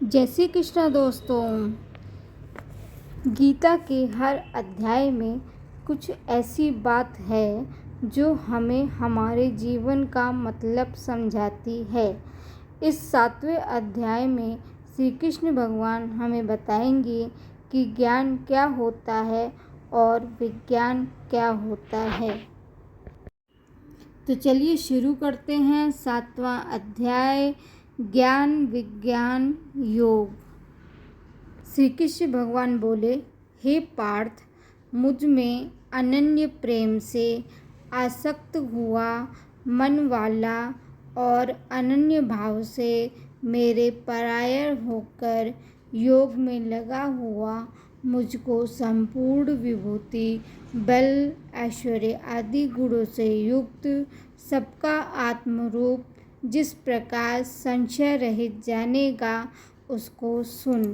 जय श्री कृष्ण दोस्तों। गीता के हर अध्याय में कुछ ऐसी बात है जो हमें हमारे जीवन का मतलब समझाती है। इस 7वें अध्याय में श्री कृष्ण भगवान हमें बताएंगे कि ज्ञान क्या होता है और विज्ञान क्या होता है। तो चलिए शुरू करते हैं 7वां अध्याय, ज्ञान विज्ञान योग। श्री कृष्ण भगवान बोले, हे पार्थ, मुझ में अनन्य प्रेम से आसक्त हुआ मन वाला और अनन्य भाव से मेरे परायण होकर योग में लगा हुआ मुझको संपूर्ण विभूति, बल, ऐश्वर्य आदि गुणों से युक्त सबका आत्मरूप जिस प्रकार संशय रहित जानेगा उसको सुन।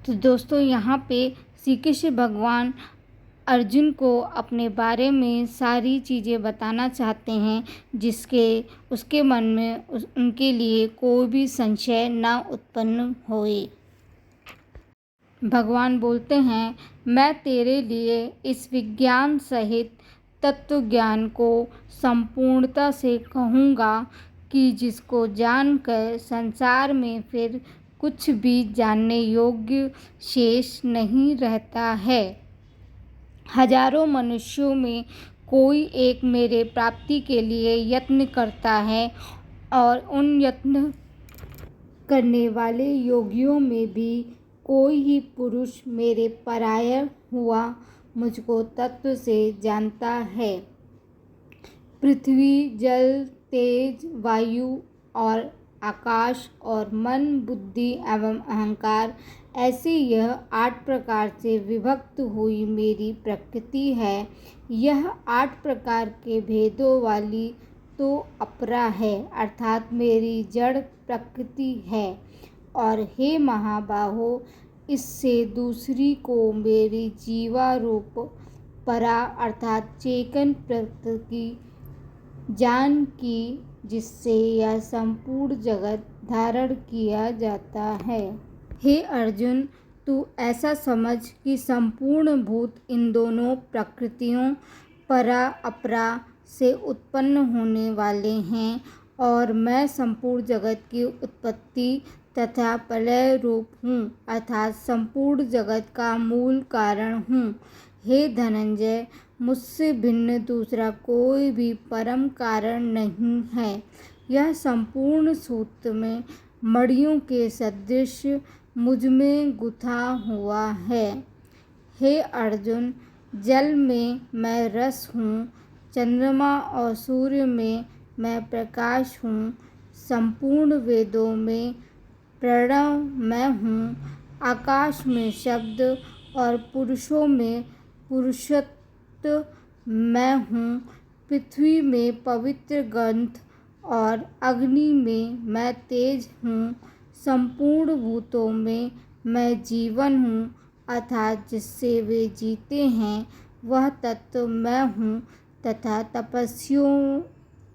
तो दोस्तों, यहाँ पे श्री कृष्ण भगवान अर्जुन को अपने बारे में सारी चीज़ें बताना चाहते हैं जिसके उसके मन में उनके लिए कोई भी संशय ना उत्पन्न होए। भगवान बोलते हैं, मैं तेरे लिए इस विज्ञान सहित तत्व ज्ञान को संपूर्णता से कहूँगा कि जिसको जानकर संसार में फिर कुछ भी जानने योग्य शेष नहीं रहता है। हजारों मनुष्यों में कोई एक मेरे प्राप्ति के लिए यत्न करता है और उन यत्न करने वाले योगियों में भी कोई ही पुरुष मेरे परायण हुआ मुझको तत्व से जानता है। पृथ्वी, जल, तेज, वायु और आकाश और मन, बुद्धि एवं अहंकार, ऐसे यह 8 प्रकार से विभक्त हुई मेरी प्रकृति है। यह 8 प्रकार के भेदों वाली तो अपरा है, अर्थात मेरी जड़ प्रकृति है। और हे महाबाहो, इससे दूसरी को मेरी जीवा रूप परा अर्थात चेतन प्रकृति जान की, जिससे यह संपूर्ण जगत धारण किया जाता है। हे अर्जुन, तू ऐसा समझ कि संपूर्ण भूत इन दोनों प्रकृतियों परा अपरा से उत्पन्न होने वाले हैं और मैं संपूर्ण जगत की उत्पत्ति तथा प्रलय रूप हूँ, अर्थात संपूर्ण जगत का मूल कारण हूँ। हे धनंजय, मुझसे भिन्न दूसरा कोई भी परम कारण नहीं है। यह संपूर्ण सूत्र में मणियों के सदृश मुझ में गुथा हुआ है। हे अर्जुन, जल में मैं रस हूँ, चंद्रमा और सूर्य में मैं प्रकाश हूँ, संपूर्ण वेदों में प्रणव मैं हूँ, आकाश में शब्द और पुरुषों में पुरुषत्व मैं हूँ, पृथ्वी में पवित्र ग्रंथ और अग्नि में मैं तेज हूँ, संपूर्ण भूतों में मैं जीवन हूँ, अर्थात जिससे वे जीते हैं वह तत्व मैं हूँ, तथा तपस्वियों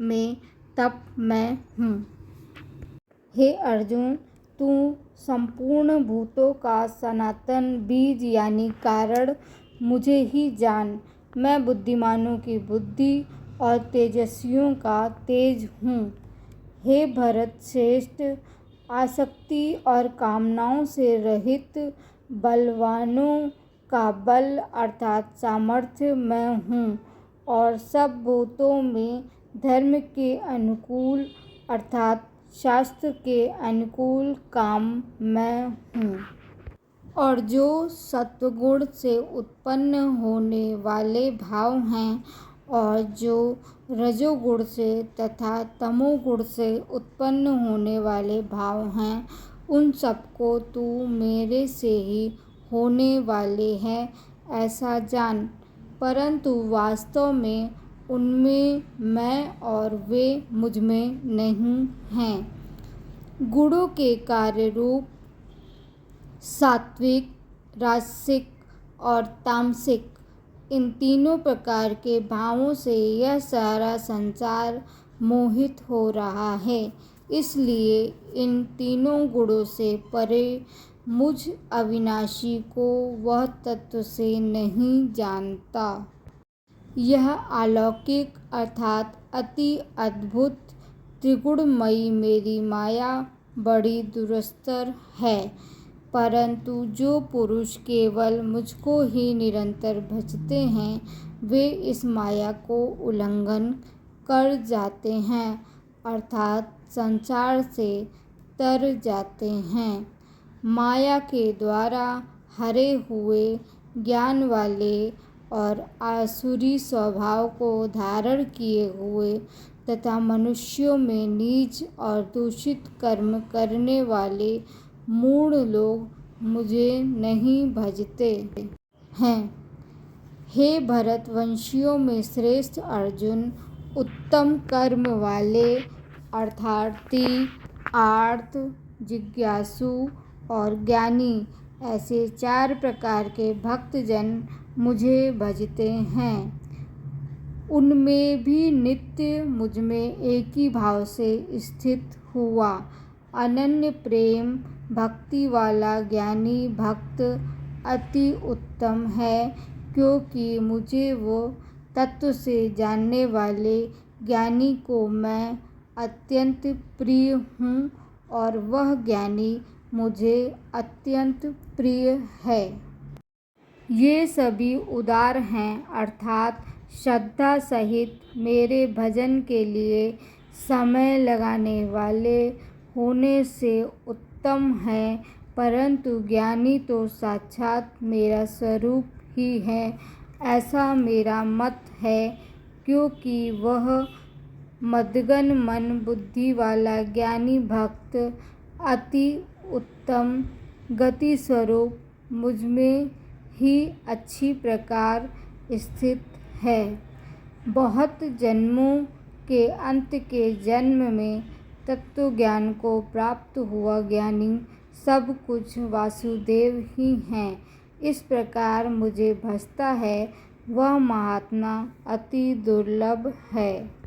में तप मैं हूँ। हे अर्जुन, तू संपूर्ण भूतों का सनातन बीज यानी कारण मुझे ही जान। मैं बुद्धिमानों की बुद्धि और तेजस्वियों का तेज हूँ। हे भरत श्रेष्ठ, आसक्ति और कामनाओं से रहित बलवानों का बल अर्थात सामर्थ्य मैं हूँ और सब भूतों में धर्म के अनुकूल अर्थात शास्त्र के अनुकूल काम मैं हूँ। और जो सत्वगुण से उत्पन्न होने वाले भाव हैं और जो रजोगुण से तथा तमोगुण से उत्पन्न होने वाले भाव हैं, उन सबको तू मेरे से ही होने वाले हैं ऐसा जान। परंतु वास्तव में उनमें मैं और वे मुझ में नहीं हैं। गुणों के कार्य रूप सात्विक, राजसिक और तामसिक, इन तीनों प्रकार के भावों से यह सारा संसार मोहित हो रहा है। इसलिए इन तीनों गुणों से परे मुझ अविनाशी को वह तत्व से नहीं जानता। यह अलौकिक अर्थात अति अद्भुत त्रिगुणमयी मेरी माया बड़ी दुरस्तर है, परंतु जो पुरुष केवल मुझको ही निरंतर भजते हैं वे इस माया को उल्लंघन कर जाते हैं अर्थात संसार से तर जाते हैं। माया के द्वारा हरे हुए ज्ञान वाले और आसुरी स्वभाव को धारण किए हुए तथा मनुष्यों में नीच और दूषित कर्म करने वाले मूढ़ लोग मुझे नहीं भजते हैं। हे भरतवंशियों में श्रेष्ठ अर्जुन, उत्तम कर्म वाले अर्थार्थी, आर्त, जिज्ञासु और ज्ञानी ऐसे 4 प्रकार के भक्तजन मुझे भजते हैं। उनमें भी नित्य मुझमें एक ही भाव से स्थित हुआ अनन्य प्रेम भक्ति वाला ज्ञानी भक्त अति उत्तम है, क्योंकि मुझे वो तत्व से जानने वाले ज्ञानी को मैं अत्यंत प्रिय हूँ और वह ज्ञानी मुझे अत्यंत प्रिय है। ये सभी उदार हैं अर्थात श्रद्धा सहित मेरे भजन के लिए समय लगाने वाले होने से उत्तम है, परंतु ज्ञानी तो साक्षात मेरा स्वरूप ही है ऐसा मेरा मत है, क्योंकि वह मद्गन मन बुद्धि वाला ज्ञानी भक्त अति उत्तम गति स्वरूप मुझमें ही अच्छी प्रकार स्थित है। बहुत जन्मों के अंत के जन्म में तत्व ज्ञान को प्राप्त हुआ ज्ञानी सब कुछ वासुदेव ही हैं। इस प्रकार मुझे भजता है वह महात्मा अति दुर्लभ है।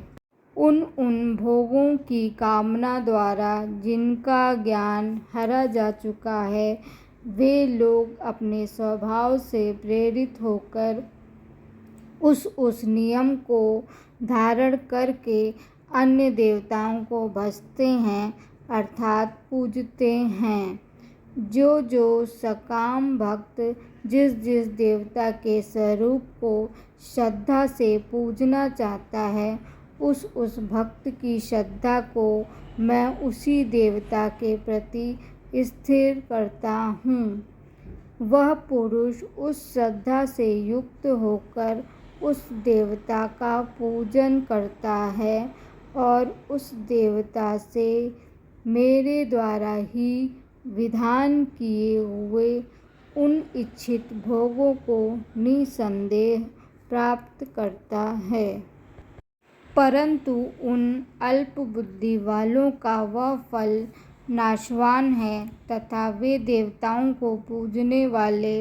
उन भोगों की कामना द्वारा जिनका ज्ञान हरा जा चुका है वे लोग अपने स्वभाव से प्रेरित होकर उस नियम को धारण करके अन्य देवताओं को भजते हैं अर्थात पूजते हैं। जो सकाम भक्त जिस देवता के स्वरूप को श्रद्धा से पूजना चाहता है उस भक्त की श्रद्धा को मैं उसी देवता के प्रति स्थिर करता हूँ। वह पुरुष उस श्रद्धा से युक्त होकर उस देवता का पूजन करता है और उस देवता से मेरे द्वारा ही विधान किए हुए उन इच्छित भोगों को निसंदेह प्राप्त करता है। परंतु उन अल्प बुद्धि वालों का वह फल नाशवान है तथा वे देवताओं को पूजने वाले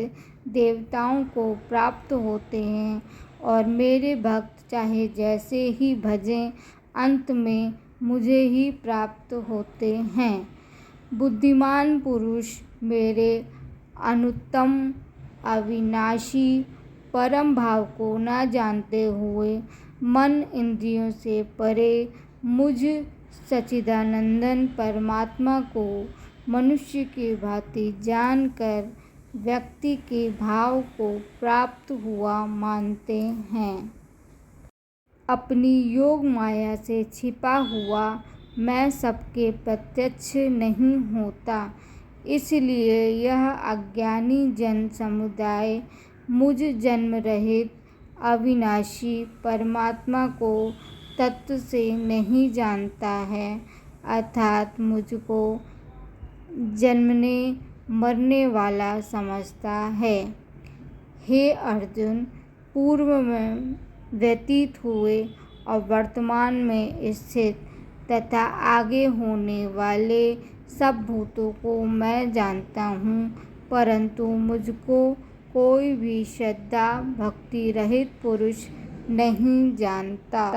देवताओं को प्राप्त होते हैं और मेरे भक्त चाहे जैसे ही भजें अंत में मुझे ही प्राप्त होते हैं। बुद्धिमान पुरुष मेरे अनुत्तम अविनाशी परम भाव को न जानते हुए मन इंद्रियों से परे मुझ सच्चिदानंदन परमात्मा को मनुष्य की भांति जानकर व्यक्ति के भाव को प्राप्त हुआ मानते हैं। अपनी योग माया से छिपा हुआ मैं सबके प्रत्यक्ष नहीं होता, इसलिए यह अज्ञानी जन समुदाय मुझ जन्म रहित अविनाशी परमात्मा को तत्व से नहीं जानता है अर्थात मुझको जन्मने मरने वाला समझता है। हे अर्जुन, पूर्व में व्यतीत हुए और वर्तमान में स्थित तथा आगे होने वाले सब भूतों को मैं जानता हूँ, परंतु मुझको कोई भी श्रद्धा भक्ति रहित पुरुष नहीं जानता।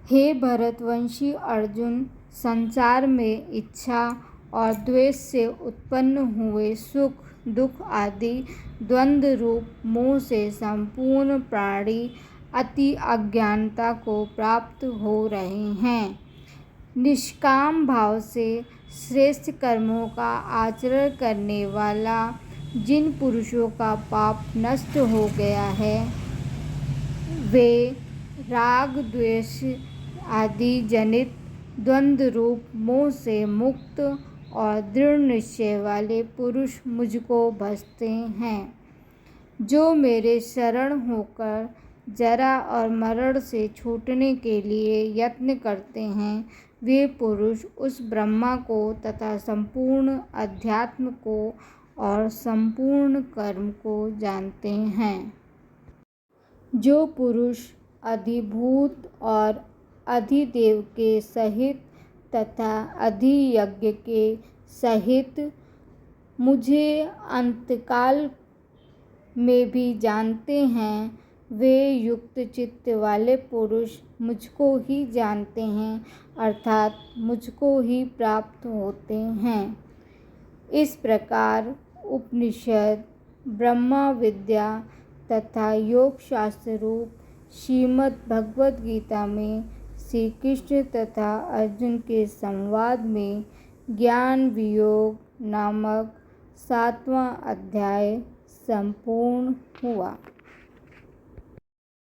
हे भरतवंशी अर्जुन, संसार में इच्छा और द्वेष से उत्पन्न हुए सुख दुख आदि द्वंद्व रूप मोह से संपूर्ण प्राणी अति अज्ञानता को प्राप्त हो रहे हैं। निष्काम भाव से श्रेष्ठ कर्मों का आचरण करने वाला जिन पुरुषों का पाप नष्ट हो गया है, वे राग द्वेष आदि जनित द्वंद्व रूप मोह से मुक्त और दृढ़ निश्चय वाले पुरुष मुझको भजते हैं। जो मेरे शरण होकर जरा और मरण से छूटने के लिए यत्न करते हैं, वे पुरुष उस ब्रह्मा को तथा संपूर्ण अध्यात्म को और संपूर्ण कर्म को जानते हैं। जो पुरुष अधिभूत और अधिदेव के सहित तथा अधियज्ञ के सहित मुझे अंतकाल में भी जानते हैं, वे युक्त चित्त वाले पुरुष मुझको ही जानते हैं, अर्थात मुझको ही प्राप्त होते हैं। इस प्रकार उपनिषद, ब्रह्मा विद्या तथा योग शास्त्र रूप श्रीमद् भगवद गीता में श्री कृष्ण तथा अर्जुन के संवाद में ज्ञान वियोग नामक 7वां अध्याय संपूर्ण हुआ।